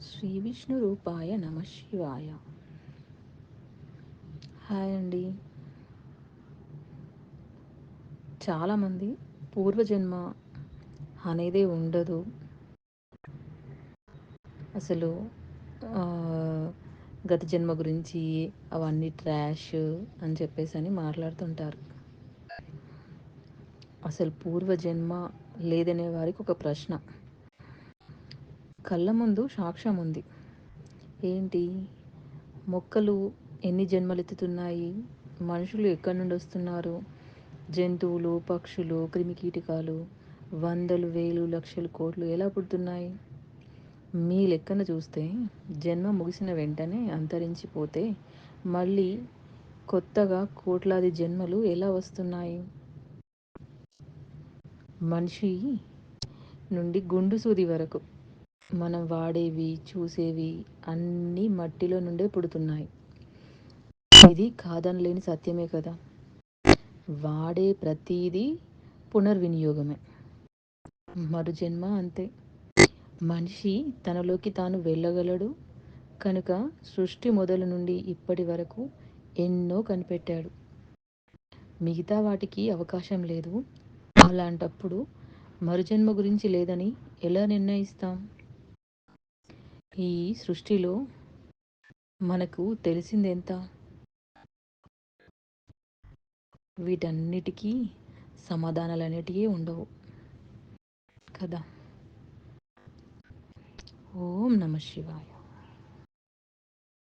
శ్రీ విష్ణు రూపాయ నమ శివాయ. హాయ్ అండి. చాలామంది పూర్వజన్మ అనేదే ఉండదు, అసలు ఆ, గత జన్మ గురించి అవన్నీ ట్రాష్ అని చెప్పేసి అని మాట్లాడుతుంటారు. అసలు పూర్వజన్మ లేదనే వారికి ఒక ప్రశ్న. కళ్ళ ముందు సాక్ష్యం ఉంది. ఏంటి? మొక్కలు ఎన్ని జన్మలెత్తుతున్నాయి, మనుషులు ఎక్కడి నుండి వస్తున్నారు, జంతువులు, పక్షులు, క్రిమికీటకాలు వందలు, వేలు, లక్షలు, కోట్లు ఎలా పుడుతున్నాయి? మీ లెక్కన చూస్తే జన్మ ముగిసిన వెంటనే అంతరించిపోతే మళ్ళీ కొత్తగా కోట్లాది జన్మలు ఎలా వస్తున్నాయి? మనిషి నుండి గుండు సూది వరకు మనం వాడేవి, చూసేవి అన్నీ మట్టిలో నుండే పుడుతున్నాయి. ఇది కాదనలేని సత్యమే కదా. వాడే ప్రతీదీ పునర్వినియోగమే. మరు జన్మ అంతే. మనిషి తనలోకి తాను వెళ్ళగలడు కనుక సృష్టి మొదలు నుండి ఇప్పటి వరకు ఎన్నో కనిపెట్టాడు. మిగతా వాటికి అవకాశం లేదు. అలాంటప్పుడు మరుజన్మ గురించి లేదని ఎలా నిర్ణయిస్తాం? ఈ సృష్టిలో మనకు తెలిసిందెంత? వీటన్నిటికీ సమాధానాలు అనేటివి ఉండవు కదా. ఓం నమ శివాయ.